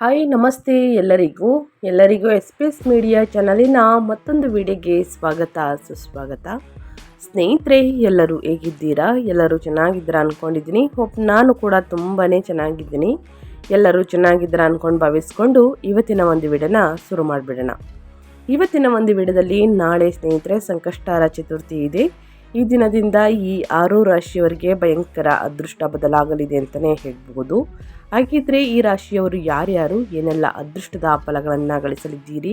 Hi ನಮಸ್ತೆ ಎಲ್ಲರಿಗೂ S P S media ಚಾನಲಿನ ಮತ್ತೊಂದು ವಿಡಿಯೋಗೆ ಸ್ವಾಗತ ಸುಸ್ವಾಗತ. ಸ್ನೇಹಿತರೆ, ಎಲ್ಲರೂ ಹೇಗಿದ್ದೀರಾ? ಎಲ್ಲರೂ ಚೆನ್ನಾಗಿದ್ದೀರಾ ಅಂದ್ಕೊಂಡಿದ್ದೀನಿ. ನಾನು ಕೂಡ ತುಂಬಾ ಚೆನ್ನಾಗಿದ್ದೀನಿ. ಎಲ್ಲರೂ ಚೆನ್ನಾಗಿದ್ದೀರಾ ಅಂದ್ಕೊಂಡು ಭಾವಿಸ್ಕೊಂಡು ಇವತ್ತಿನ ಒಂದು ವಿಡಿಯೋನ ಶುರು ಮಾಡಿಬಿಡೋಣ. ಇವತ್ತಿನ ಒಂದು ವಿಡಿಯೋದಲ್ಲಿ ನಾಳೆ ಸ್ನೇಹಿತರೆ ಸಂಕಷ್ಟಹರ ಚತುರ್ಥಿ ಇದೆ. ಈ ದಿನದಿಂದ ಈ 6 ರಾಶಿಯವರಿಗೆ ಭಯಂಕರ ಅದೃಷ್ಟ ಬದಲಾಗಲಿದೆ ಅಂತಲೇ ಹೇಳ್ಬೋದು. ಹಾಗಿದ್ರೆ ಈ ರಾಶಿಯವರು ಯಾರ್ಯಾರು ಏನೆಲ್ಲ ಅದೃಷ್ಟದ ಫಲಗಳನ್ನು ಗಳಿಸಲಿದ್ದೀರಿ,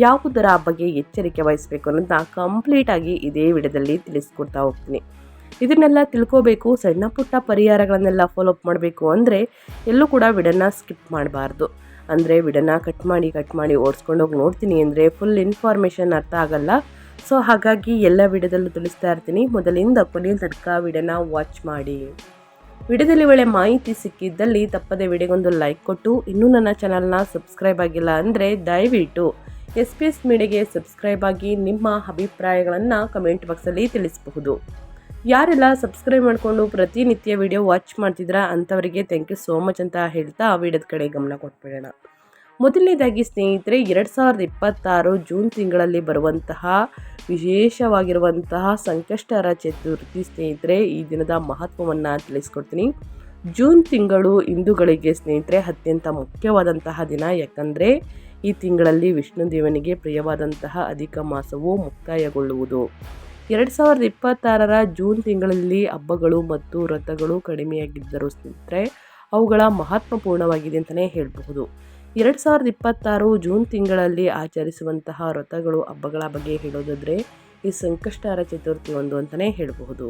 ಯಾವುದರ ಬಗ್ಗೆ ಎಚ್ಚರಿಕೆ ವಹಿಸಬೇಕು ಅನ್ನೋದನ್ನ ಕಂಪ್ಲೀಟಾಗಿ ಇದೇ ವಿಡಿಯೋದಲ್ಲಿ ತಿಳಿಸ್ಕೊಡ್ತಾ ಹೋಗ್ತೀನಿ. ಇದನ್ನೆಲ್ಲ ತಿಳ್ಕೋಬೇಕು, ಸಣ್ಣ ಪುಟ್ಟ ಪರಿಹಾರಗಳನ್ನೆಲ್ಲ ಫಾಲೋಅಪ್ ಮಾಡಬೇಕು ಅಂದರೆ ಎಲ್ಲೂ ಕೂಡ ವಿಡಿಯೋನ ಸ್ಕಿಪ್ ಮಾಡಬಾರ್ದು. ಅಂದರೆ ವಿಡಿಯೋನ ಕಟ್ ಮಾಡಿ ಓಡಿಸ್ಕೊಂಡೋಗಿ ನೋಡ್ತೀನಿ ಅಂದರೆ ಫುಲ್ ಇನ್ಫಾರ್ಮೇಷನ್ ಅರ್ಥ ಆಗಲ್ಲ. ಸೊ ಹಾಗಾಗಿ ಎಲ್ಲ ವಿಡಿಯೋದಲ್ಲೂ ತಿಳಿಸ್ತಾ ಇರ್ತೀನಿ. ಮೊದಲಿಂದ ಕೊನೆಯ ತನಕ ವಿಡಿಯೋನ ವಾಚ್ ಮಾಡಿ. ವಿಡಿಯೋದಲ್ಲಿ ಒಳ್ಳೆ ಮಾಹಿತಿ ಸಿಕ್ಕಿದ್ದಲ್ಲಿ ತಪ್ಪದೆ ವಿಡಿಯೋಗೊಂದು ಲೈಕ್ ಕೊಟ್ಟು, ಇನ್ನೂ ನನ್ನ ಚಾನಲ್ನ ಸಬ್ಸ್ಕ್ರೈಬ್ ಆಗಿಲ್ಲ ಅಂದರೆ ದಯವಿಟ್ಟು SPS ಮೀಡಿಯಾಗೆ ಸಬ್ಸ್ಕ್ರೈಬ್ ಆಗಿ ನಿಮ್ಮ ಅಭಿಪ್ರಾಯಗಳನ್ನು ಕಮೆಂಟ್ ಬಾಕ್ಸಲ್ಲಿ ತಿಳಿಸಬಹುದು. ಯಾರೆಲ್ಲ ಸಬ್ಸ್ಕ್ರೈಬ್ ಮಾಡಿಕೊಂಡು ಪ್ರತಿನಿತ್ಯ ವಿಡಿಯೋ ವಾಚ್ ಮಾಡ್ತಿದ್ದೀರಾ ಅಂಥವರಿಗೆ ಥ್ಯಾಂಕ್ ಯು ಸೋ ಮಚ್ ಅಂತ ಹೇಳ್ತಾ ವಿಡಿಯೋದ ಕಡೆ ಗಮನ ಕೊಟ್ಬಿಡೋಣ. ಮೊದಲನೇದಾಗಿ ಸ್ನೇಹಿತರೆ, 2026 ಜೂನ್ ತಿಂಗಳಲ್ಲಿ ಬರುವಂತಹ ವಿಶೇಷವಾಗಿರುವಂತಹ ಸಂಕಷ್ಟಹರ ಚತುರ್ಥಿ ಸ್ನೇಹಿತರೆ, ಈ ದಿನದ ಮಹತ್ವವನ್ನು ತಿಳಿಸ್ಕೊಡ್ತೀನಿ. ಜೂನ್ ತಿಂಗಳು ಹಿಂದೂಗಳಿಗೆ ಸ್ನೇಹಿತರೆ ಅತ್ಯಂತ ಮುಖ್ಯವಾದಂತಹ ದಿನ. ಯಾಕಂದರೆ ಈ ತಿಂಗಳಲ್ಲಿ ವಿಷ್ಣು ದೇವನಿಗೆ ಪ್ರಿಯವಾದಂತಹ ಅಧಿಕ ಮಾಸವು ಮುಕ್ತಾಯಗೊಳ್ಳುವುದು. 2026 ಜೂನ್ ತಿಂಗಳಲ್ಲಿ ಹಬ್ಬಗಳು ಮತ್ತು ವ್ರತಗಳು ಕಡಿಮೆಯಾಗಿದ್ದರೂ ಸ್ನೇಹಿತರೆ ಅವುಗಳ ಮಹತ್ವಪೂರ್ಣವಾಗಿದೆ ಅಂತಲೇ ಹೇಳಬಹುದು. 2026 ಜೂನ್ ತಿಂಗಳಲ್ಲಿ ಆಚರಿಸುವಂತಹ ವ್ರತಗಳು ಹಬ್ಬಗಳ ಬಗ್ಗೆ ಹೇಳೋದಾದರೆ ಈ ಸಂಕಷ್ಟಹರ ಚತುರ್ಥಿ ಒಂದು ಅಂತಲೇ ಹೇಳಬಹುದು.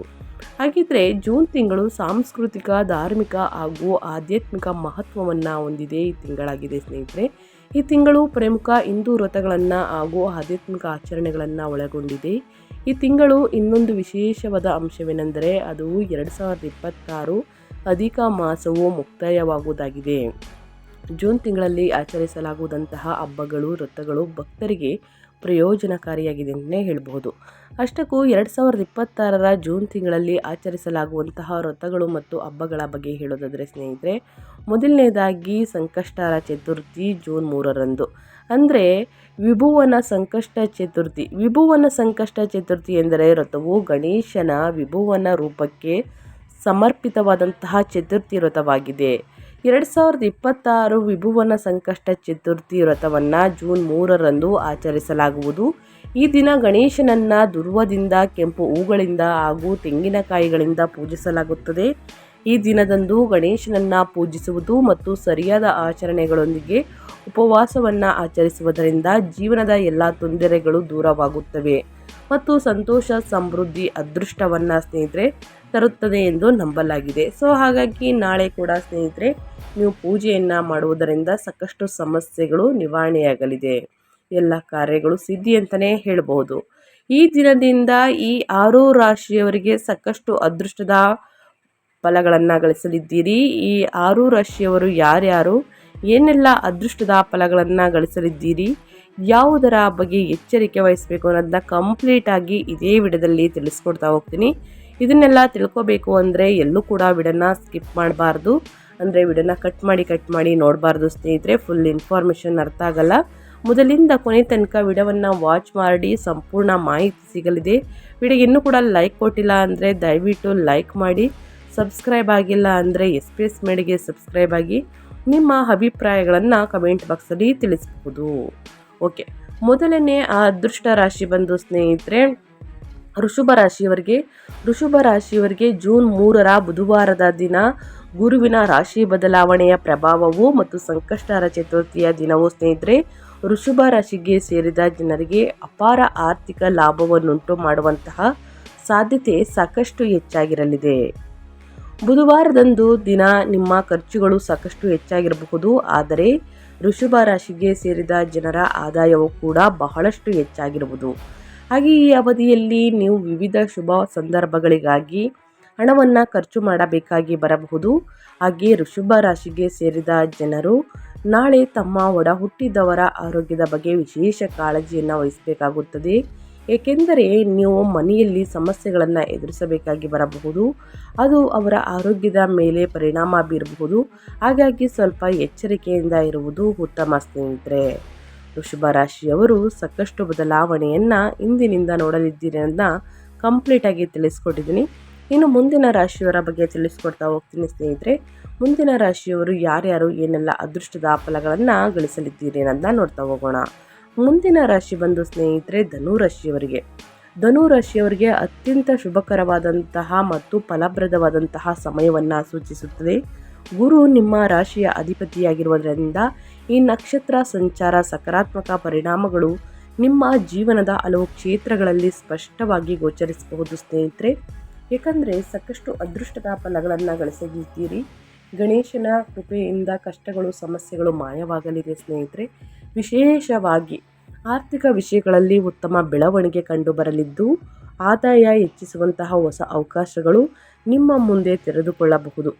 ಹಾಗಿದ್ರೆ ಜೂನ್ ತಿಂಗಳು ಸಾಂಸ್ಕೃತಿಕ, ಧಾರ್ಮಿಕ ಹಾಗೂ ಆಧ್ಯಾತ್ಮಿಕ ಮಹತ್ವವನ್ನು ಹೊಂದಿದೆ ಈ ತಿಂಗಳಾಗಿದೆ ಸ್ನೇಹಿತರೆ. ಈ ತಿಂಗಳು ಪ್ರಮುಖ ಹಿಂದೂ ವ್ರತಗಳನ್ನು ಹಾಗೂ ಆಧ್ಯಾತ್ಮಿಕ ಆಚರಣೆಗಳನ್ನು ಒಳಗೊಂಡಿದೆ. ಈ ತಿಂಗಳು ಇನ್ನೊಂದು ವಿಶೇಷವಾದ ಅಂಶವೇನೆಂದರೆ ಅದು 2026 ಅಧಿಕ ಮಾಸವು ಮುಕ್ತಾಯವಾಗುವುದಾಗಿದೆ. ಜೂನ್ ತಿಂಗಳಲ್ಲಿ ಆಚರಿಸಲಾಗುವುದಂತಹ ಹಬ್ಬಗಳು, ವ್ರತಗಳು ಭಕ್ತರಿಗೆ ಪ್ರಯೋಜನಕಾರಿಯಾಗಿದೆ ಅಂತಲೇ ಹೇಳಬಹುದು. ಅಷ್ಟಕ್ಕೂ 2026 ಜೂನ್ ತಿಂಗಳಲ್ಲಿ ಆಚರಿಸಲಾಗುವಂತಹ ವ್ರತಗಳು ಮತ್ತು ಹಬ್ಬಗಳ ಬಗ್ಗೆ ಹೇಳೋದಾದರೆ ಸ್ನೇಹಿತರೆ, ಮೊದಲನೇದಾಗಿ ಸಂಕಷ್ಟಹರ ಚತುರ್ಥಿ ಜೂನ್ 3ರಂದು, ಅಂದರೆ ವಿಭುವನ ಸಂಕಷ್ಟ ಚತುರ್ಥಿ. ವಿಭುವನ ಸಂಕಷ್ಟ ಚತುರ್ಥಿ ಎಂದರೆ ವ್ರತವು ಗಣೇಶನ ವಿಭುವನ ರೂಪಕ್ಕೆ ಸಮರ್ಪಿತವಾದಂತಹ ಚತುರ್ಥಿ ವ್ರತವಾಗಿದೆ. 2026 ವಿಭುವನ ಸಂಕಷ್ಟ ಚತುರ್ಥಿ ವ್ರತವನ್ನು ಜೂನ್ 3ರಂದು ಆಚರಿಸಲಾಗುವುದು. ಈ ದಿನ ಗಣೇಶನನ್ನು ದುರ್ವದಿಂದ, ಕೆಂಪು ಹೂಗಳಿಂದ ಹಾಗೂ ತೆಂಗಿನಕಾಯಿಗಳಿಂದ ಪೂಜಿಸಲಾಗುತ್ತದೆ. ಈ ದಿನದಂದು ಗಣೇಶನನ್ನು ಪೂಜಿಸುವುದು ಮತ್ತು ಸರಿಯಾದ ಆಚರಣೆಗಳೊಂದಿಗೆ ಉಪವಾಸವನ್ನು ಆಚರಿಸುವುದರಿಂದ ಜೀವನದ ಎಲ್ಲ ತೊಂದರೆಗಳು ದೂರವಾಗುತ್ತವೆ ಮತ್ತು ಸಂತೋಷ, ಸಮೃದ್ಧಿ, ಅದೃಷ್ಟವನ್ನು ಸ್ನೇಹಿತರೆ ತರುತ್ತದೆ ಎಂದು ನಂಬಲಾಗಿದೆ. ಸೊ ಹಾಗಾಗಿ ನಾಳೆ ಕೂಡ ಸ್ನೇಹಿತರೆ ನೀವು ಪೂಜೆಯನ್ನು ಮಾಡುವುದರಿಂದ ಸಾಕಷ್ಟು ಸಮಸ್ಯೆಗಳು ನಿವಾರಣೆಯಾಗಲಿದೆ. ಎಲ್ಲ ಕಾರ್ಯಗಳು ಸಿದ್ಧಿ ಅಂತಲೇ ಹೇಳಬಹುದು. ಈ ದಿನದಿಂದ ಈ 6 ರಾಶಿಯವರಿಗೆ ಸಾಕಷ್ಟು ಅದೃಷ್ಟದ ಫಲಗಳನ್ನು ಗಳಿಸಲಿದ್ದೀರಿ. ಈ 6 ರಾಶಿಯವರು ಯಾರ್ಯಾರು ಏನೆಲ್ಲ ಅದೃಷ್ಟದ ಫಲಗಳನ್ನು ಗಳಿಸಲಿದ್ದೀರಿ, ಯಾವುದರ ಬಗ್ಗೆ ಎಚ್ಚರಿಕೆ ವಹಿಸಬೇಕು ಅನ್ನೋದನ್ನ ಕಂಪ್ಲೀಟಾಗಿ ಇದೇ ವಿಡಿಯೋದಲ್ಲಿ ತಿಳಿಸ್ಕೊಡ್ತಾ ಹೋಗ್ತೀನಿ. ಇದನ್ನೆಲ್ಲ ತಿಳ್ಕೋಬೇಕು ಅಂದರೆ ಎಲ್ಲೂ ಕೂಡ ವಿಡಿಯೋನ ಸ್ಕಿಪ್ ಮಾಡಬಾರ್ದು. ಅಂದರೆ ವಿಡಿಯೋನ ಕಟ್ ಮಾಡಿ ನೋಡಬಾರ್ದು ಸ್ನೇಹಿತರೆ, ಫುಲ್ ಇನ್ಫಾರ್ಮೇಷನ್ ಅರ್ಥ ಆಗಲ್ಲ. ಮೊದಲಿಂದ ಕೊನೆ ತನಕ ವಿಡಿಯೋವನ್ನು ವಾಚ್ ಮಾಡಿ ಸಂಪೂರ್ಣ ಮಾಹಿತಿ ಸಿಗಲಿದೆ. ವಿಡಿಯೋಗೆ ಇನ್ನೂ ಕೂಡ ಲೈಕ್ ಕೊಟ್ಟಿಲ್ಲ ಅಂದರೆ ದಯವಿಟ್ಟು ಲೈಕ್ ಮಾಡಿ. ಸಬ್ಸ್ಕ್ರೈಬ್ ಆಗಿಲ್ಲ ಅಂದರೆ SPS ಮೀಡಿಯಾಗೆ ಸಬ್ಸ್ಕ್ರೈಬ್ ಆಗಿ ನಿಮ್ಮ ಅಭಿಪ್ರಾಯಗಳನ್ನು ಕಮೆಂಟ್ ಬಾಕ್ಸಲ್ಲಿ ತಿಳಿಸಬಹುದು. ಓಕೆ, ಮೊದಲನೇ ಅದೃಷ್ಟ ರಾಶಿ ಬಂದು ಸ್ನೇಹಿತರೆ ವೃಷಭ ರಾಶಿಯವರಿಗೆ ಜೂನ್ 3ರ ಬುಧವಾರದ ದಿನ ಗುರುವಿನ ರಾಶಿ ಬದಲಾವಣೆಯ ಪ್ರಭಾವವು ಮತ್ತು ಸಂಕಷ್ಟಹರ ಚತುರ್ಥಿಯ ದಿನವು ಸ್ನೇಹಿತರೆ ವೃಷಭ ರಾಶಿಗೆ ಸೇರಿದ ಜನರಿಗೆ ಅಪಾರ ಆರ್ಥಿಕ ಲಾಭವನ್ನುಂಟು ಮಾಡುವಂತಹ ಸಾಧ್ಯತೆ ಸಾಕಷ್ಟು ಹೆಚ್ಚಾಗಿರಲಿದೆ. ಬುಧವಾರದಂದು ದಿನ ನಿಮ್ಮ ಖರ್ಚುಗಳು ಸಾಕಷ್ಟು ಹೆಚ್ಚಾಗಿರಬಹುದು. ಆದರೆ ವೃಷಭ ರಾಶಿಗೆ ಸೇರಿದ ಜನರ ಆದಾಯವು ಕೂಡ ಬಹಳಷ್ಟು ಹೆಚ್ಚಾಗಿರುವುದು. ಹಾಗೆ ಈ ಅವಧಿಯಲ್ಲಿ ನೀವು ವಿವಿಧ ಶುಭ ಸಂದರ್ಭಗಳಿಗಾಗಿ ಹಣವನ್ನು ಖರ್ಚು ಮಾಡಬೇಕಾಗಿ ಬರಬಹುದು. ಹಾಗೆ ವೃಷಭ ರಾಶಿಗೆ ಸೇರಿದ ಜನರು ನಾಳೆ ತಮ್ಮ ಒಡ ಹುಟ್ಟಿದವರ ಆರೋಗ್ಯದ ಬಗ್ಗೆ ವಿಶೇಷ ಕಾಳಜಿಯನ್ನು ವಹಿಸಬೇಕಾಗುತ್ತದೆ. ಏಕೆಂದರೆ ನೀವು ಮನೆಯಲ್ಲಿ ಸಮಸ್ಯೆಗಳನ್ನು ಎದುರಿಸಬೇಕಾಗಿ ಬರಬಹುದು. ಅದು ಅವರ ಆರೋಗ್ಯದ ಮೇಲೆ ಪರಿಣಾಮ ಬೀರಬಹುದು. ಹಾಗಾಗಿ ಸ್ವಲ್ಪ ಎಚ್ಚರಿಕೆಯಿಂದ ಇರುವುದು ಉತ್ತಮ ಸ್ನೇಹಿತರೆ. ವೃಷಭ ರಾಶಿಯವರು ಸಾಕಷ್ಟು ಬದಲಾವಣೆಯನ್ನು ಇಂದಿನಿಂದ ನೋಡಲಿದ್ದೀರಿ ಅಂತ ಕಂಪ್ಲೀಟಾಗಿ ತಿಳಿಸ್ಕೊಟ್ಟಿದ್ದೀನಿ. ಇನ್ನು ಮುಂದಿನ ರಾಶಿಯವರ ಬಗ್ಗೆ ತಿಳಿಸ್ಕೊಡ್ತಾ ಹೋಗ್ತೀನಿ ಸ್ನೇಹಿತರೆ. ಮುಂದಿನ ರಾಶಿಯವರು ಯಾರ್ಯಾರು ಏನೆಲ್ಲ ಅದೃಷ್ಟದ ಫಲಗಳನ್ನು ಗಳಿಸಲಿದ್ದೀರಿ ಅಂತ ನೋಡ್ತಾ ಹೋಗೋಣ. ಮುಂದಿನ ರಾಶಿ ಬಂದು ಸ್ನೇಹಿತರೆ ಧನು ರಾಶಿಯವರಿಗೆ ಅತ್ಯಂತ ಶುಭಕರವಾದಂತಹ ಮತ್ತು ಫಲಪ್ರದವಾದಂತಹ ಸಮಯವನ್ನು ಸೂಚಿಸುತ್ತದೆ. ಗುರು ನಿಮ್ಮ ರಾಶಿಯ ಅಧಿಪತಿಯಾಗಿರುವುದರಿಂದ ಈ ನಕ್ಷತ್ರ ಸಂಚಾರ ಸಕಾರಾತ್ಮಕ ಪರಿಣಾಮಗಳು ನಿಮ್ಮ ಜೀವನದ ಹಲವು ಕ್ಷೇತ್ರಗಳಲ್ಲಿ ಸ್ಪಷ್ಟವಾಗಿ ಗೋಚರಿಸಬಹುದು ಸ್ನೇಹಿತರೆ. ಏಕೆಂದರೆ ಸಾಕಷ್ಟು ಅದೃಷ್ಟದ ಫಲಗಳನ್ನು ಗಳಿಸಲಿದ್ದೀರಿ. ಗಣೇಶನ ಕೃಪೆಯಿಂದ ಕಷ್ಟಗಳು ಸಮಸ್ಯೆಗಳು ಮಾಯವಾಗಲಿದೆ ಸ್ನೇಹಿತರೆ. ವಿಶೇಷವಾಗಿ ಆರ್ಥಿಕ ವಿಷಯಗಳಲ್ಲಿ ಉತ್ತಮ ಬೆಳವಣಿಗೆ ಕಂಡುಬರಲಿದ್ದು ಆದಾಯ ಹೆಚ್ಚಿಸುವಂತಹ ಹೊಸ ಅವಕಾಶಗಳು ನಿಮ್ಮ ಮುಂದೆ ತೆರೆದುಕೊಳ್ಳಬಹುದು.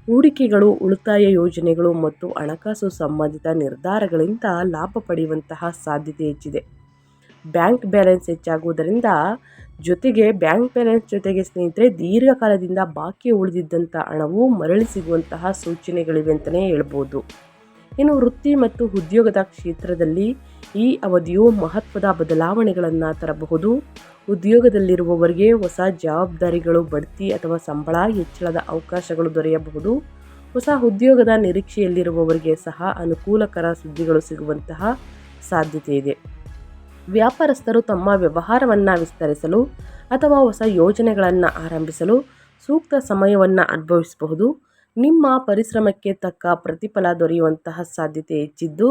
ಹೂಡಿಕೆಗಳು, ಉಳಿತಾಯ ಯೋಜನೆಗಳು ಮತ್ತು ಹಣಕಾಸು ಸಂಬಂಧಿತ ನಿರ್ಧಾರಗಳಿಂದ ಲಾಭ ಪಡೆಯುವಂತಹ ಸಾಧ್ಯತೆ ಹೆಚ್ಚಿದೆ. ಬ್ಯಾಂಕ್ ಬ್ಯಾಲೆನ್ಸ್ ಹೆಚ್ಚಾಗುವುದರಿಂದ ಬ್ಯಾಂಕ್ ಬ್ಯಾಲೆನ್ಸ್ ಜೊತೆಗೆ ಸ್ನೇಹಿತರೆ ದೀರ್ಘಕಾಲದಿಂದ ಬಾಕಿ ಉಳಿದಿದ್ದಂಥ ಹಣವು ಮರಳಿ ಸಿಗುವಂತಹ ಸೂಚನೆಗಳಿವೆ ಅಂತಲೇ ಹೇಳ್ಬೋದು. ಇನ್ನು ವೃತ್ತಿ ಮತ್ತು ಉದ್ಯೋಗದ ಕ್ಷೇತ್ರದಲ್ಲಿ ಈ ಅವಧಿಯು ಮಹತ್ವದ ಬದಲಾವಣೆಗಳನ್ನು ತರಬಹುದು. ಉದ್ಯೋಗದಲ್ಲಿರುವವರಿಗೆ ಹೊಸ ಜವಾಬ್ದಾರಿಗಳು, ಬಡ್ತಿ ಅಥವಾ ಸಂಬಳ ಹೆಚ್ಚಳದ ಅವಕಾಶಗಳು ದೊರೆಯಬಹುದು. ಹೊಸ ಉದ್ಯೋಗದ ನಿರೀಕ್ಷೆಯಲ್ಲಿರುವವರಿಗೆ ಸಹ ಅನುಕೂಲಕರ ಸುದ್ದಿಗಳು ಸಿಗುವಂತಹ ಸಾಧ್ಯತೆ ಇದೆ. ವ್ಯಾಪಾರಸ್ಥರು ತಮ್ಮ ವ್ಯವಹಾರವನ್ನು ವಿಸ್ತರಿಸಲು ಅಥವಾ ಹೊಸ ಯೋಜನೆಗಳನ್ನು ಆರಂಭಿಸಲು ಸೂಕ್ತ ಸಮಯವನ್ನು ಅನುಭವಿಸಬಹುದು. ನಿಮ್ಮ ಪರಿಶ್ರಮಕ್ಕೆ ತಕ್ಕ ಪ್ರತಿಫಲ ದೊರೆಯುವಂತಹ ಸಾಧ್ಯತೆ ಹೆಚ್ಚಿದ್ದು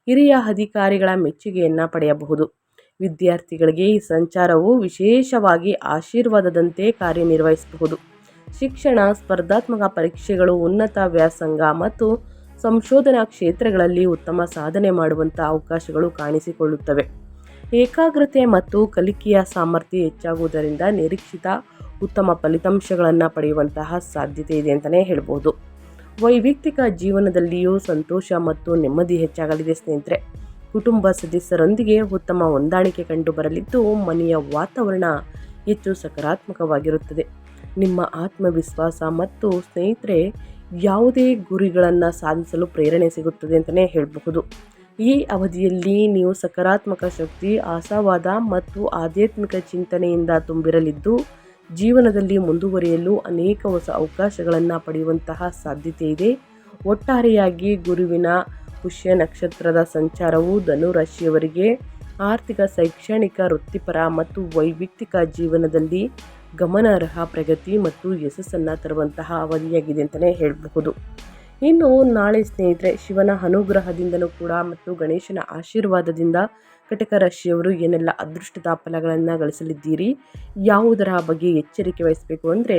ಹಿರಿಯ ಅಧಿಕಾರಿಗಳ ಮೆಚ್ಚುಗೆಯನ್ನು ಪಡೆಯಬಹುದು. ವಿದ್ಯಾರ್ಥಿಗಳಿಗೆ ಈ ಸಂಚಾರವು ವಿಶೇಷವಾಗಿ ಆಶೀರ್ವಾದದಂತೆ ಕಾರ್ಯನಿರ್ವಹಿಸಬಹುದು. ಶಿಕ್ಷಣ, ಸ್ಪರ್ಧಾತ್ಮಕ ಪರೀಕ್ಷೆಗಳು, ಉನ್ನತ ವ್ಯಾಸಂಗ ಮತ್ತು ಸಂಶೋಧನಾ ಕ್ಷೇತ್ರಗಳಲ್ಲಿ ಉತ್ತಮ ಸಾಧನೆ ಮಾಡುವಂಥ ಅವಕಾಶಗಳು ಕಾಣಿಸಿಕೊಳ್ಳುತ್ತವೆ. ಏಕಾಗ್ರತೆ ಮತ್ತು ಕಲಿಕೆಯ ಸಾಮರ್ಥ್ಯ ಹೆಚ್ಚಾಗುವುದರಿಂದ ನಿರೀಕ್ಷಿತ ಉತ್ತಮ ಫಲಿತಾಂಶಗಳನ್ನು ಪಡೆಯುವಂತಹ ಸಾಧ್ಯತೆ ಇದೆ ಅಂತಲೇ ಹೇಳ್ಬೋದು. ವೈಯಕ್ತಿಕ ಜೀವನದಲ್ಲಿಯೂ ಸಂತೋಷ ಮತ್ತು ನೆಮ್ಮದಿ ಹೆಚ್ಚಾಗಲಿದೆ ಸ್ನೇಹಿತರೆ. ಕುಟುಂಬ ಸದಸ್ಯರೊಂದಿಗೆ ಉತ್ತಮ ಹೊಂದಾಣಿಕೆ ಕಂಡುಬರಲಿದ್ದು ಮನೆಯ ವಾತಾವರಣ ಹೆಚ್ಚು ಸಕಾರಾತ್ಮಕವಾಗಿರುತ್ತದೆ. ನಿಮ್ಮ ಆತ್ಮವಿಶ್ವಾಸ ಮತ್ತು ಸ್ನೇಹಿತರೆ ಯಾವುದೇ ಗುರಿಗಳನ್ನು ಸಾಧಿಸಲು ಪ್ರೇರಣೆ ಸಿಗುತ್ತದೆ ಅಂತಲೇ ಹೇಳಬಹುದು. ಈ ಅವಧಿಯಲ್ಲಿ ನೀವು ಸಕಾರಾತ್ಮಕ ಶಕ್ತಿ, ಆಶಾವಾದ ಮತ್ತು ಆಧ್ಯಾತ್ಮಿಕ ಚಿಂತನೆಯಿಂದ ತುಂಬಿರಲಿದ್ದು ಜೀವನದಲ್ಲಿ ಮುಂದುವರಿಯಲು ಅನೇಕ ಹೊಸ ಅವಕಾಶಗಳನ್ನು ಪಡೆಯುವಂತಹ ಸಾಧ್ಯತೆ ಇದೆ. ಒಟ್ಟಾರೆಯಾಗಿ ಗುರುವಿನ ಪುಷ್ಯ ನಕ್ಷತ್ರದ ಸಂಚಾರವು ಧನು ರಾಶಿಯವರಿಗೆ ಆರ್ಥಿಕ, ಶೈಕ್ಷಣಿಕ, ವೃತ್ತಿಪರ ಮತ್ತು ವೈಯಕ್ತಿಕ ಜೀವನದಲ್ಲಿ ಗಮನಾರ್ಹ ಪ್ರಗತಿ ಮತ್ತು ಯಶಸ್ಸನ್ನು ತರುವಂತಹ ಅವಧಿಯಾಗಿದೆ ಅಂತಲೇ ಹೇಳಬಹುದು. ಇನ್ನು ನಾಳೆ ಸ್ನೇಹಿತರೆ ಶಿವನ ಅನುಗ್ರಹದಿಂದಲೂ ಕೂಡ ಮತ್ತು ಗಣೇಶನ ಆಶೀರ್ವಾದದಿಂದ ಕಟಕ ರಾಶಿಯವರು ಏನೆಲ್ಲ ಅದೃಷ್ಟದ ಫಲಗಳನ್ನು ಗಳಿಸಲಿದ್ದೀರಿ, ಯಾವುದರ ಬಗ್ಗೆ ಎಚ್ಚರಿಕೆ ವಹಿಸಬೇಕು ಅಂದರೆ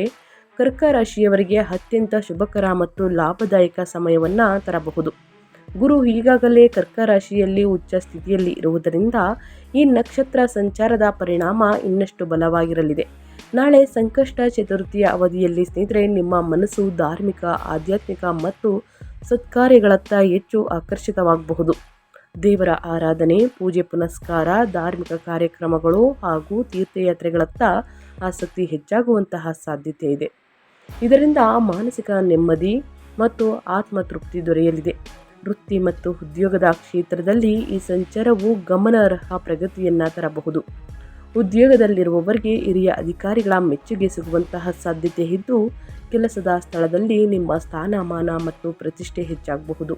ಕರ್ಕ ರಾಶಿಯವರಿಗೆ ಅತ್ಯಂತ ಶುಭಕರ ಮತ್ತು ಲಾಭದಾಯಕ ಸಮಯವನ್ನು ತರಬಹುದು. ಗುರು ಈಗಾಗಲೇ ಕರ್ಕ ರಾಶಿಯಲ್ಲಿ ಉಚ್ಚ ಸ್ಥಿತಿಯಲ್ಲಿ ಇರುವುದರಿಂದ ಈ ನಕ್ಷತ್ರ ಸಂಚಾರದ ಪರಿಣಾಮ ಇನ್ನಷ್ಟು ಬಲವಾಗಿರಲಿದೆ. ನಾಳೆ ಸಂಕಷ್ಟ ಚತುರ್ಥಿಯ ಅವಧಿಯಲ್ಲಿ ಸ್ನೇಹಿತರೆ ನಿಮ್ಮ ಮನಸ್ಸು ಧಾರ್ಮಿಕ, ಆಧ್ಯಾತ್ಮಿಕ ಮತ್ತು ಸತ್ಕಾರ್ಯಗಳತ್ತ ಹೆಚ್ಚು ಆಕರ್ಷಿತವಾಗಬಹುದು. ದೇವರ ಆರಾಧನೆ, ಪೂಜೆ ಪುನಸ್ಕಾರ, ಧಾರ್ಮಿಕ ಕಾರ್ಯಕ್ರಮಗಳು ಹಾಗೂ ತೀರ್ಥಯಾತ್ರೆಗಳತ್ತ ಆಸಕ್ತಿ ಹೆಚ್ಚಾಗುವಂತಹ ಸಾಧ್ಯತೆ ಇದೆ. ಇದರಿಂದ ಮಾನಸಿಕ ನೆಮ್ಮದಿ ಮತ್ತು ಆತ್ಮತೃಪ್ತಿ ದೊರೆಯಲಿದೆ. ವೃತ್ತಿ ಮತ್ತು ಉದ್ಯೋಗದ ಕ್ಷೇತ್ರದಲ್ಲಿ ಈ ಸಂಚಾರವು ಗಮನಾರ್ಹ ಪ್ರಗತಿಯನ್ನು ತರಬಹುದು. ಉದ್ಯೋಗದಲ್ಲಿರುವವರಿಗೆ ಹಿರಿಯ ಅಧಿಕಾರಿಗಳ ಮೆಚ್ಚುಗೆ ಸಿಗುವಂತಹ ಸಾಧ್ಯತೆ ಇದ್ದು ಕೆಲಸದ ಸ್ಥಳದಲ್ಲಿ ನಿಮ್ಮ ಸ್ಥಾನಮಾನ ಮತ್ತು ಪ್ರತಿಷ್ಠೆ ಹೆಚ್ಚಾಗಬಹುದು.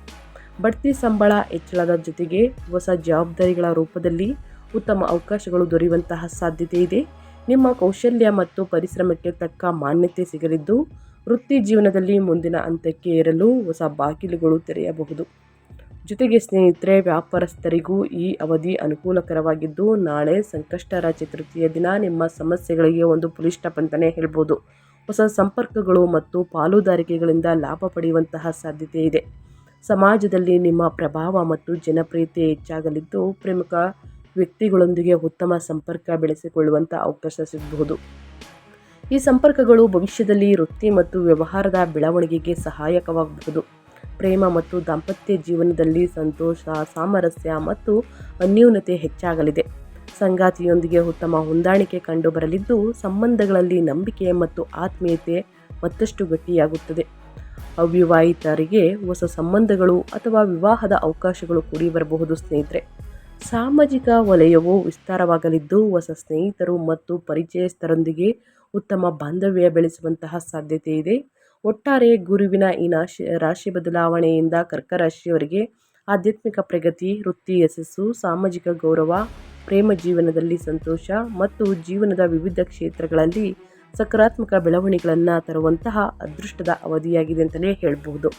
ಬಡ್ತಿ, ಸಂಬಳ ಹೆಚ್ಚಳದ ಜೊತೆಗೆ ಹೊಸ ಜವಾಬ್ದಾರಿಗಳ ರೂಪದಲ್ಲಿ ಉತ್ತಮ ಅವಕಾಶಗಳು ದೊರೆಯುವಂತಹ ಸಾಧ್ಯತೆ ಇದೆ. ನಿಮ್ಮ ಕೌಶಲ್ಯ ಮತ್ತು ಪರಿಶ್ರಮಕ್ಕೆ ತಕ್ಕ ಮಾನ್ಯತೆ ಸಿಗಲಿದ್ದು ವೃತ್ತಿ ಜೀವನದಲ್ಲಿ ಮುಂದಿನ ಹಂತಕ್ಕೆ ಏರಲು ಹೊಸ ಬಾಗಿಲುಗಳು ತೆರೆಯಬಹುದು. ಜೊತೆಗೆ ಸ್ನೇಹಿತರೆ ವ್ಯಾಪಾರಸ್ಥರಿಗೂ ಈ ಅವಧಿ ಅನುಕೂಲಕರವಾಗಿದ್ದು ನಾಳೆ ಸಂಕಷ್ಟರ ಚತುರ್ಥಿಯ ದಿನ ನಿಮ್ಮ ಸಮಸ್ಯೆಗಳಿಗೆ ಒಂದು ಪುಲಿ ಸ್ಟಾಪ್ ಅಂತಲೇ ಹೇಳ್ಬೋದು. ಹೊಸ ಸಂಪರ್ಕಗಳು ಮತ್ತು ಪಾಲುದಾರಿಕೆಗಳಿಂದ ಲಾಭ ಪಡೆಯುವಂತಹ ಸಾಧ್ಯತೆ ಇದೆ. ಸಮಾಜದಲ್ಲಿ ನಿಮ್ಮ ಪ್ರಭಾವ ಮತ್ತು ಜನಪ್ರಿಯತೆ ಹೆಚ್ಚಾಗಲಿದ್ದು ಪ್ರಮುಖ ವ್ಯಕ್ತಿಗಳೊಂದಿಗೆ ಉತ್ತಮ ಸಂಪರ್ಕ ಬೆಳೆಸಿಕೊಳ್ಳುವಂಥ ಅವಕಾಶ ಸಿಗಬಹುದು. ಈ ಸಂಪರ್ಕಗಳು ಭವಿಷ್ಯದಲ್ಲಿ ವೃತ್ತಿ ಮತ್ತು ವ್ಯವಹಾರದ ಬೆಳವಣಿಗೆಗೆ ಸಹಾಯಕವಾಗಬಹುದು. ಪ್ರೇಮ ಮತ್ತು ದಾಂಪತ್ಯ ಜೀವನದಲ್ಲಿ ಸಂತೋಷ, ಸಾಮರಸ್ಯ ಮತ್ತು ಅನ್ಯೋನ್ಯತೆ ಹೆಚ್ಚಾಗಲಿದೆ. ಸಂಗಾತಿಯೊಂದಿಗೆ ಉತ್ತಮ ಹೊಂದಾಣಿಕೆ ಕಂಡುಬರಲಿದ್ದು, ಸಂಬಂಧಗಳಲ್ಲಿ ನಂಬಿಕೆ ಮತ್ತು ಆತ್ಮೀಯತೆ ಮತ್ತಷ್ಟು ಗಟ್ಟಿಯಾಗುತ್ತದೆ. ಅವಿವಾಹಿತರಿಗೆ ಹೊಸ ಸಂಬಂಧಗಳು ಅಥವಾ ವಿವಾಹದ ಅವಕಾಶಗಳು ಕೂಡಿ ಬರಬಹುದು ಸ್ನೇಹಿತರೆ. ಸಾಮಾಜಿಕ ವಲಯವು ವಿಸ್ತಾರವಾಗಲಿದ್ದು, ಹೊಸ ಸ್ನೇಹಿತರು ಮತ್ತು ಪರಿಚಯಸ್ಥರೊಂದಿಗೆ ಉತ್ತಮ ಬಾಂಧವ್ಯ ಬೆಳೆಸುವಂತಹ ಸಾಧ್ಯತೆ ಇದೆ. ಒಟ್ಟಾರೆ ಗುರುವಿನ ಈ ರಾಶಿ ಬದಲಾವಣೆಯಿಂದ ಕರ್ಕ ರಾಶಿಯವರಿಗೆ ಆಧ್ಯಾತ್ಮಿಕ ಪ್ರಗತಿ, ವೃತ್ತಿ ಯಶಸ್ಸು, ಸಾಮಾಜಿಕ ಗೌರವ, ಪ್ರೇಮ ಜೀವನದಲ್ಲಿ ಸಂತೋಷ ಮತ್ತು ಜೀವನದ ವಿವಿಧ ಕ್ಷೇತ್ರಗಳಲ್ಲಿ ಸಕಾರಾತ್ಮಕ ಬೆಳವಣಿಗೆಗಳನ್ನು ತರುವಂತಹ ಅದೃಷ್ಟದ ಅವಧಿಯಾಗಿದೆ ಅಂತಲೇ ಹೇಳಬಹುದು.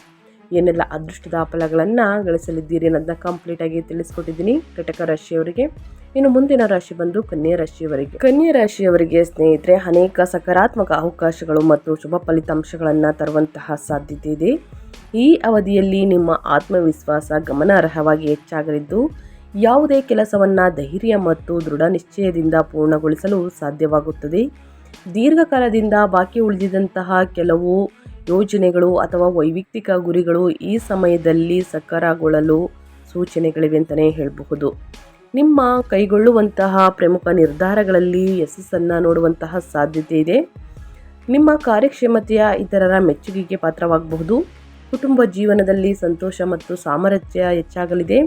ಏನೆಲ್ಲ ಅದೃಷ್ಟದ ಫಲಗಳನ್ನು ಗಳಿಸಲಿದ್ದೀರಿ ಅನ್ನೋದನ್ನ ಕಂಪ್ಲೀಟಾಗಿ ತಿಳಿಸ್ಕೊಟ್ಟಿದ್ದೀನಿ ಕಟಕ ರಾಶಿಯವರಿಗೆ. ಇನ್ನು ಮುಂದಿನ ರಾಶಿ ಬಂದು ಕನ್ಯಾ ರಾಶಿಯವರಿಗೆ. ಕನ್ಯಾ ರಾಶಿಯವರಿಗೆ ಸ್ನೇಹಿತರೆ ಅನೇಕ ಸಕಾರಾತ್ಮಕ ಅವಕಾಶಗಳು ಮತ್ತು ಶುಭ ಫಲಿತಾಂಶಗಳನ್ನು ತರುವಂತಹ ಸಾಧ್ಯತೆ ಇದೆ. ಈ ಅವಧಿಯಲ್ಲಿ ನಿಮ್ಮ ಆತ್ಮವಿಶ್ವಾಸ ಗಮನಾರ್ಹವಾಗಿ ಹೆಚ್ಚಾಗಲಿದ್ದು, ಯಾವುದೇ ಕೆಲಸವನ್ನು ಧೈರ್ಯ ಮತ್ತು ದೃಢ ನಿಶ್ಚಯದಿಂದ ಪೂರ್ಣಗೊಳಿಸಲು ಸಾಧ್ಯವಾಗುತ್ತದೆ. ದೀರ್ಘಕಾಲದಿಂದ ಬಾಕಿ ಉಳಿದಿದ್ದಂತಹ ಕೆಲವು ಯೋಜನೆಗಳು ಅಥವಾ ವೈಯಕ್ತಿಕ ಗುರಿಗಳು ಈ ಸಮಯದಲ್ಲಿ ಸಾಕಾರಗೊಳ್ಳಲು ಸೂಚನೆಗಳಿವೆ ಅಂತಲೇ ಹೇಳಬಹುದು. ನಿಮ್ಮ ಕೈಗೊಳ್ಳುವಂತಹ ಪ್ರಮುಖ ನಿರ್ಧಾರಗಳಲ್ಲಿ ಯಶಸ್ಸನ್ನು ನೋಡುವಂತಹ ಸಾಧ್ಯತೆ ಇದೆ. ನಿಮ್ಮ ಕಾರ್ಯಕ್ಷಮತೆಯ ಇತರರ ಮೆಚ್ಚುಗೆಗೆ ಪಾತ್ರವಾಗಬಹುದು. ಕುಟುಂಬ ಜೀವನದಲ್ಲಿ ಸಂತೋಷ ಮತ್ತು ಸಾಮರಸ್ಯ ಹೆಚ್ಚಾಗಲಿದೆ.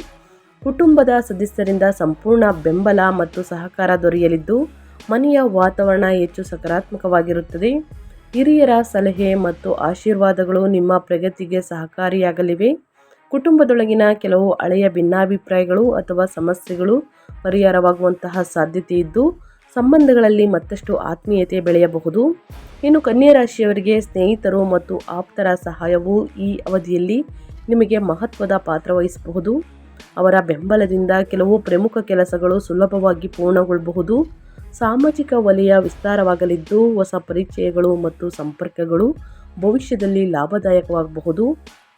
ಕುಟುಂಬದ ಸದಸ್ಯರಿಂದ ಸಂಪೂರ್ಣ ಬೆಂಬಲ ಮತ್ತು ಸಹಕಾರ ದೊರೆಯಲಿದ್ದು, ಮನೆಯ ವಾತಾವರಣ ಹೆಚ್ಚು ಸಕಾರಾತ್ಮಕವಾಗಿರುತ್ತದೆ. ಹಿರಿಯರ ಸಲಹೆ ಮತ್ತು ಆಶೀರ್ವಾದಗಳು ನಿಮ್ಮ ಪ್ರಗತಿಗೆ ಸಹಕಾರಿಯಾಗಲಿವೆ. ಕುಟುಂಬದೊಳಗಿನ ಕೆಲವು ಹಳೆಯ ಭಿನ್ನಾಭಿಪ್ರಾಯಗಳು ಅಥವಾ ಸಮಸ್ಯೆಗಳು ಪರಿಹಾರವಾಗುವಂತಹ ಸಾಧ್ಯತೆ ಇದ್ದು, ಸಂಬಂಧಗಳಲ್ಲಿ ಮತ್ತಷ್ಟು ಆತ್ಮೀಯತೆ ಬೆಳೆಯಬಹುದು. ಇನ್ನು ಕನ್ಯಾ ರಾಶಿಯವರಿಗೆ ಸ್ನೇಹಿತರು ಮತ್ತು ಆಪ್ತರ ಸಹಾಯವು ಈ ಅವಧಿಯಲ್ಲಿ ನಿಮಗೆ ಮಹತ್ವದ ಪಾತ್ರ ವಹಿಸಬಹುದು. ಅವರ ಬೆಂಬಲದಿಂದ ಕೆಲವು ಪ್ರಮುಖ ಕೆಲಸಗಳು ಸುಲಭವಾಗಿ ಪೂರ್ಣಗೊಳ್ಳಬಹುದು. ಸಾಮಾಜಿಕ ವಲಯ ವಿಸ್ತಾರವಾಗಲಿದ್ದು, ಹೊಸ ಪರಿಚಯಗಳು ಮತ್ತು ಸಂಪರ್ಕಗಳು ಭವಿಷ್ಯದಲ್ಲಿ ಲಾಭದಾಯಕವಾಗಬಹುದು.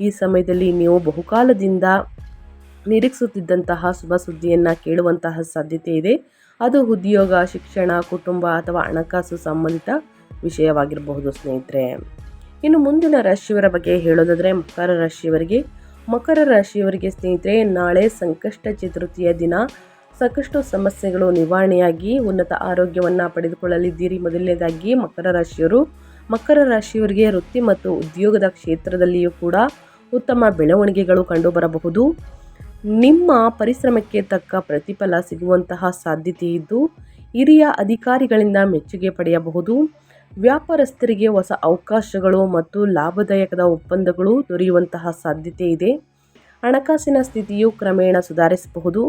ಈ ಸಮಯದಲ್ಲಿ ನೀವು ಬಹುಕಾಲದಿಂದ ನಿರೀಕ್ಷಿಸುತ್ತಿದ್ದಂತಹ ಶುಭ ಸುದ್ದಿಯನ್ನು ಕೇಳುವಂತಹ ಸಾಧ್ಯತೆ ಇದೆ. ಅದು ಉದ್ಯೋಗ, ಶಿಕ್ಷಣ, ಕುಟುಂಬ ಅಥವಾ ಹಣಕಾಸು ಸಂಬಂಧಿತ ವಿಷಯವಾಗಿರಬಹುದು ಸ್ನೇಹಿತರೆ. ಇನ್ನು ಮುಂದಿನ ರಾಶಿಯವರ ಬಗ್ಗೆ ಹೇಳೋದಾದರೆ ಮಕರ ರಾಶಿಯವರಿಗೆ. ಮಕರ ರಾಶಿಯವರಿಗೆ ಸ್ನೇಹಿತರೆ ನಾಳೆ ಸಂಕಷ್ಟ ಚತುರ್ಥಿಯ ದಿನ ಸಾಕಷ್ಟು ಸಮಸ್ಯೆಗಳು ನಿವಾರಣೆಯಾಗಿ ಉನ್ನತ ಆರೋಗ್ಯವನ್ನು ಪಡೆದುಕೊಳ್ಳಲಿದ್ದೀರಿ. ಮೊದಲನೇದಾಗಿ ಮಕರ ರಾಶಿಯವರಿಗೆ ವೃತ್ತಿ ಮತ್ತು ಉದ್ಯೋಗದ ಕ್ಷೇತ್ರದಲ್ಲಿಯೂ ಕೂಡ ಉತ್ತಮ ಬೆಳವಣಿಗೆಗಳು ಕಂಡುಬರಬಹುದು. ನಿಮ್ಮ ಪರಿಶ್ರಮಕ್ಕೆ ತಕ್ಕ ಪ್ರತಿಫಲ ಸಿಗುವಂತಹ ಸಾಧ್ಯತೆ ಇದ್ದು, ಹಿರಿಯ ಅಧಿಕಾರಿಗಳಿಂದ ಮೆಚ್ಚುಗೆ ಪಡೆಯಬಹುದು. ವ್ಯಾಪಾರಸ್ಥರಿಗೆ ಹೊಸ ಅವಕಾಶಗಳು ಮತ್ತು ಲಾಭದಾಯಕದ ಒಪ್ಪಂದಗಳು ದೊರೆಯುವಂತಹ ಸಾಧ್ಯತೆ ಇದೆ. ಹಣಕಾಸಿನ ಸ್ಥಿತಿಯು ಕ್ರಮೇಣ ಸುಧಾರಿಸಬಹುದು.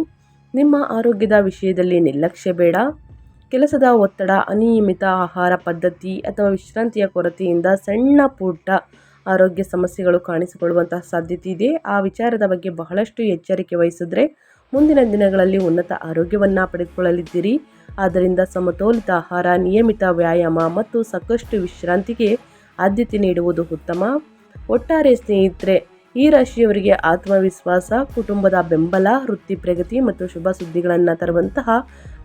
ನಿಮ್ಮ ಆರೋಗ್ಯದ ವಿಷಯದಲ್ಲಿ ನಿರ್ಲಕ್ಷ್ಯ ಬೇಡ. ಕೆಲಸದ ಒತ್ತಡ, ಅನಿಯಮಿತ ಆಹಾರ ಪದ್ಧತಿ ಅಥವಾ ವಿಶ್ರಾಂತಿಯ ಕೊರತೆಯಿಂದ ಸಣ್ಣ ಪುಟ್ಟ ಆರೋಗ್ಯ ಸಮಸ್ಯೆಗಳು ಕಾಣಿಸಿಕೊಳ್ಳುವಂತಹ ಸಾಧ್ಯತೆ ಇದೆ. ಆ ವಿಚಾರದ ಬಗ್ಗೆ ಬಹಳಷ್ಟು ಎಚ್ಚರಿಕೆ ವಹಿಸಿದ್ರೆ ಮುಂದಿನ ದಿನಗಳಲ್ಲಿ ಉನ್ನತ ಆರೋಗ್ಯವನ್ನು ಪಡೆದುಕೊಳ್ಳಲಿದ್ದೀರಿ. ಆದ್ದರಿಂದ ಸಮತೋಲಿತ ಆಹಾರ, ನಿಯಮಿತ ವ್ಯಾಯಾಮ ಮತ್ತು ಸಾಕಷ್ಟು ವಿಶ್ರಾಂತಿಗೆ ಆದ್ಯತೆ ನೀಡುವುದು ಉತ್ತಮ. ಒಟ್ಟಾರೆ ಸ್ನೇಹಿತರೆ, ಈ ರಾಶಿಯವರಿಗೆ ಆತ್ಮವಿಶ್ವಾಸ, ಕುಟುಂಬದ ಬೆಂಬಲ, ವೃತ್ತಿ ಪ್ರಗತಿ ಮತ್ತು ಶುಭ ಸುದ್ದಿಗಳನ್ನು ತರುವಂತಹ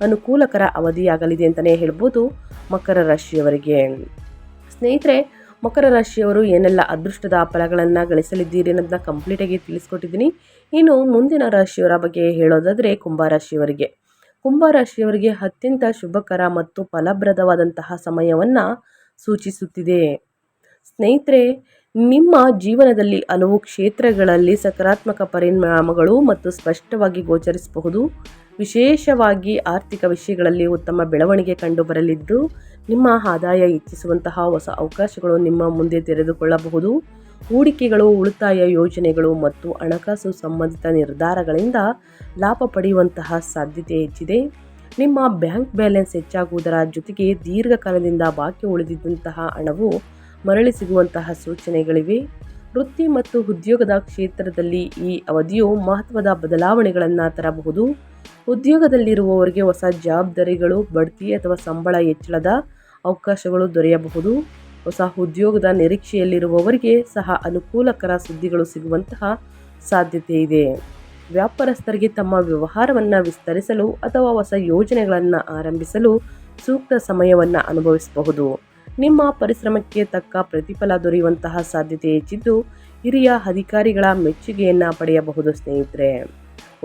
ಅನುಕೂಲಕರ ಅವಧಿಯಾಗಲಿದೆ ಅಂತಲೇ ಹೇಳ್ಬೋದು ಮಕರ ರಾಶಿಯವರಿಗೆ. ಸ್ನೇಹಿತರೆ, ಮಕರ ರಾಶಿಯವರು ಏನೆಲ್ಲ ಅದೃಷ್ಟದ ಫಲಗಳನ್ನು ಗಳಿಸಲಿದ್ದೀರಿ ಅನ್ನೋದನ್ನ ಕಂಪ್ಲೀಟಾಗಿ ತಿಳಿಸ್ಕೊಟ್ಟಿದ್ದೀನಿ. ಇನ್ನು ಮುಂದಿನ ರಾಶಿಯವರ ಬಗ್ಗೆ ಹೇಳೋದಾದರೆ ಕುಂಭರಾಶಿಯವರಿಗೆ ಅತ್ಯಂತ ಶುಭಕರ ಮತ್ತು ಫಲಪ್ರದವಾದಂತಹ ಸಮಯವನ್ನು ಸೂಚಿಸುತ್ತಿದೆ. ಸ್ನೇಹಿತರೆ, ನಿಮ್ಮ ಜೀವನದಲ್ಲಿ ಹಲವು ಕ್ಷೇತ್ರಗಳಲ್ಲಿ ಸಕಾರಾತ್ಮಕ ಪರಿಣಾಮಗಳು ಮತ್ತು ಸ್ಪಷ್ಟವಾಗಿ ಗೋಚರಿಸಬಹುದು. ವಿಶೇಷವಾಗಿ ಆರ್ಥಿಕ ವಿಷಯಗಳಲ್ಲಿ ಉತ್ತಮ ಬೆಳವಣಿಗೆ ಕಂಡುಬರಲಿದ್ದು, ನಿಮ್ಮ ಆದಾಯ ಹೆಚ್ಚಿಸುವಂತಹ ಹೊಸ ಅವಕಾಶಗಳು ನಿಮ್ಮ ಮುಂದೆ ತೆರೆದುಕೊಳ್ಳಬಹುದು. ಹೂಡಿಕೆಗಳು, ಉಳಿತಾಯ ಯೋಜನೆಗಳು ಮತ್ತು ಹಣಕಾಸು ಸಂಬಂಧಿತ ನಿರ್ಧಾರಗಳಿಂದ ಲಾಭ ಪಡೆಯುವಂತಹ ಸಾಧ್ಯತೆ ಹೆಚ್ಚಿದೆ. ನಿಮ್ಮ ಬ್ಯಾಂಕ್ ಬ್ಯಾಲೆನ್ಸ್ ಹೆಚ್ಚಾಗುವುದರ ಜೊತೆಗೆ ದೀರ್ಘಕಾಲದಿಂದ ಬಾಕಿ ಉಳಿದಿದ್ದಂತಹ ಹಣವು ಮರಳಿ ಸಿಗುವಂತಹ ಸೂಚನೆಗಳಿವೆ. ವೃತ್ತಿ ಮತ್ತು ಉದ್ಯೋಗದ ಕ್ಷೇತ್ರದಲ್ಲಿ ಈ ಅವಧಿಯು ಮಹತ್ವದ ಬದಲಾವಣೆಗಳನ್ನು ತರಬಹುದು. ಉದ್ಯೋಗದಲ್ಲಿರುವವರಿಗೆ ಹೊಸ ಜವಾಬ್ದಾರಿಗಳು, ಬಡ್ತಿ ಅಥವಾ ಸಂಬಳ ಹೆಚ್ಚಳದ ಅವಕಾಶಗಳು ದೊರೆಯಬಹುದು. ಹೊಸ ಉದ್ಯೋಗದ ನಿರೀಕ್ಷೆಯಲ್ಲಿರುವವರಿಗೆ ಸಹ ಅನುಕೂಲಕರ ಸುದ್ದಿಗಳು ಸಿಗುವಂತಹ ಸಾಧ್ಯತೆ ಇದೆ. ವ್ಯಾಪಾರಸ್ಥರಿಗೆ ತಮ್ಮ ವ್ಯವಹಾರವನ್ನು ವಿಸ್ತರಿಸಲು ಅಥವಾ ಹೊಸ ಯೋಜನೆಗಳನ್ನು ಆರಂಭಿಸಲು ಸೂಕ್ತ ಸಮಯವನ್ನು ಅನುಭವಿಸಬಹುದು. ನಿಮ್ಮ ಪರಿಶ್ರಮಕ್ಕೆ ತಕ್ಕ ಪ್ರತಿಫಲ ದೊರೆಯುವಂತಹ ಸಾಧ್ಯತೆ ಹೆಚ್ಚಿದ್ದು, ಹಿರಿಯ ಅಧಿಕಾರಿಗಳ ಮೆಚ್ಚುಗೆಯನ್ನು ಪಡೆಯಬಹುದು. ಸ್ನೇಹಿತರೆ,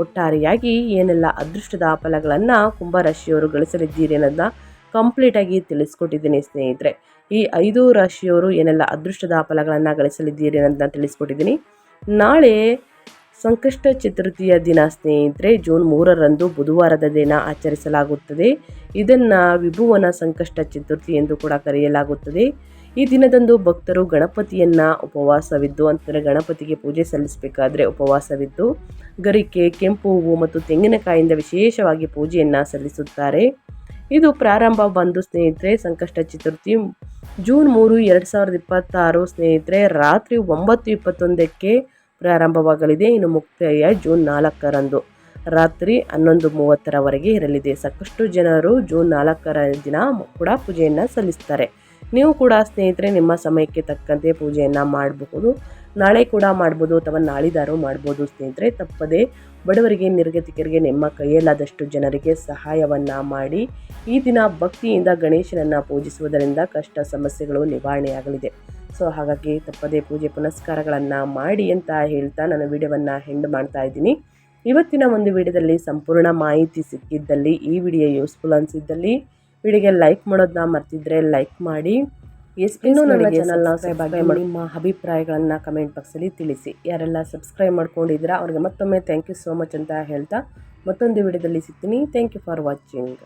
ಒಟ್ಟಾರೆಯಾಗಿ ಏನೆಲ್ಲ ಅದೃಷ್ಟದ ಫಲಗಳನ್ನು ಕುಂಭರಾಶಿಯವರು ಗಳಿಸಲಿದ್ದೀರಿ ಅನ್ನೋದನ್ನ ಕಂಪ್ಲೀಟಾಗಿ ತಿಳಿಸ್ಕೊಟ್ಟಿದ್ದೀನಿ ಸ್ನೇಹಿತರೆ. ಈ 5 ರಾಶಿಯವರು ಏನೆಲ್ಲ ಅದೃಷ್ಟದ ಫಲಗಳನ್ನು ಗಳಿಸಲಿದ್ದೀರಿ ಅನ್ನೋದನ್ನ ತಿಳಿಸ್ಕೊಟ್ಟಿದ್ದೀನಿ. ನಾಳೆ ಸಂಕಷ್ಟ ಚತುರ್ಥಿಯ ದಿನ ಸ್ನೇಹಿತರೆ, ಜೂನ್ 3ರಂದು ಬುಧವಾರದ ದಿನ ಆಚರಿಸಲಾಗುತ್ತದೆ. ಇದನ್ನು ವಿಭುವನ ಸಂಕಷ್ಟ ಚತುರ್ಥಿ ಎಂದು ಕೂಡ ಕರೆಯಲಾಗುತ್ತದೆ. ಈ ದಿನದಂದು ಭಕ್ತರು ಗಣಪತಿಯನ್ನು ಉಪವಾಸವಿದ್ದು, ಅಂದರೆ ಗಣಪತಿಗೆ ಪೂಜೆ ಸಲ್ಲಿಸಬೇಕಾದ್ರೆ ಉಪವಾಸವಿದ್ದು ಗರಿಕೆ, ಕೆಂಪು ಹೂವು ಮತ್ತು ತೆಂಗಿನಕಾಯಿಂದ ವಿಶೇಷವಾಗಿ ಪೂಜೆಯನ್ನು ಸಲ್ಲಿಸುತ್ತಾರೆ. ಇದು ಪ್ರಾರಂಭ ಬಂದು ಸ್ನೇಹಿತರೆ, ಸಂಕಷ್ಟ ಚತುರ್ಥಿ ಜೂನ್ 3, 2026 ಸ್ನೇಹಿತರೆ ರಾತ್ರಿ 9:21ಕ್ಕೆ ಪ್ರಾರಂಭವಾಗಲಿದೆ. ಇನ್ನು ಮುಕ್ತಾಯ ಜೂನ್ 4ರಂದು ರಾತ್ರಿ 11:30ರವರೆಗೆ ಇರಲಿದೆ. ಸಾಕಷ್ಟು ಜನರು ಜೂನ್ 4ರ ದಿನ ಕೂಡ ಪೂಜೆಯನ್ನು ಸಲ್ಲಿಸ್ತಾರೆ. ನೀವು ಕೂಡ ಸ್ನೇಹಿತರೆ ನಿಮ್ಮ ಸಮಯಕ್ಕೆ ತಕ್ಕಂತೆ ಪೂಜೆಯನ್ನು ಮಾಡಬಹುದು. ನಾಳೆ ಕೂಡ ಮಾಡ್ಬೋದು ಅಥವಾ ನಾಳಿದಾರು ಮಾಡ್ಬೋದು ಸ್ನೇಹಿತರೆ. ತಪ್ಪದೆ ಬಡವರಿಗೆ, ನಿರ್ಗತಿಕರಿಗೆ ನಿಮ್ಮ ಕೈಯಲ್ಲಾದಷ್ಟು ಜನರಿಗೆ ಸಹಾಯವನ್ನು ಮಾಡಿ. ಈ ದಿನ ಭಕ್ತಿಯಿಂದ ಗಣೇಶನನ್ನು ಪೂಜಿಸುವುದರಿಂದ ಕಷ್ಟ ಸಮಸ್ಯೆಗಳು ನಿವಾರಣೆಯಾಗಲಿದೆ. ಸೊ ಹಾಗಾಗಿ ತಪ್ಪದೆ ಪೂಜೆ ಪುನಸ್ಕಾರಗಳನ್ನು ಮಾಡಿ ಅಂತ ಹೇಳ್ತಾ ನನ್ನ ವಿಡಿಯೋವನ್ನು ಎಂಡ್ ಮಾಡ್ತಾ ಇದ್ದೀನಿ. ಇವತ್ತಿನ ಒಂದು ವಿಡಿಯೋದಲ್ಲಿ ಸಂಪೂರ್ಣ ಮಾಹಿತಿ ಸಿಕ್ಕಿದ್ದಲ್ಲಿ, ಈ ವಿಡಿಯೋ ಯೂಸ್ಫುಲ್ ಅನಿಸಿದ್ದಲ್ಲಿ ವಿಡಿಯೋಗೆ ಲೈಕ್ ಮಾಡೋದನ್ನ ಮರ್ತಿದ್ರೆ ಲೈಕ್ ಮಾಡಿ. ಇನ್ನೂ ನನ್ನ ಚಾನಲ್ನ ಸಬ್ಸ್ಕ್ರೈಬ್ ಮಾಡಿ ನಿಮ್ಮ ಅಭಿಪ್ರಾಯಗಳನ್ನು ಕಮೆಂಟ್ ಬಾಕ್ಸಲ್ಲಿ ತಿಳಿಸಿ. ಯಾರೆಲ್ಲ ಸಬ್ಸ್ಕ್ರೈಬ್ ಮಾಡ್ಕೊಂಡಿದ್ದೀರಾ ಅವ್ರಿಗೆ ಮತ್ತೊಮ್ಮೆ ಥ್ಯಾಂಕ್ ಯು ಸೋ ಮಚ್ ಅಂತ ಹೇಳ್ತಾ ಮತ್ತೊಂದು ವಿಡಿಯೋದಲ್ಲಿ ಸಿಗ್ತೀನಿ. Thank you for watching.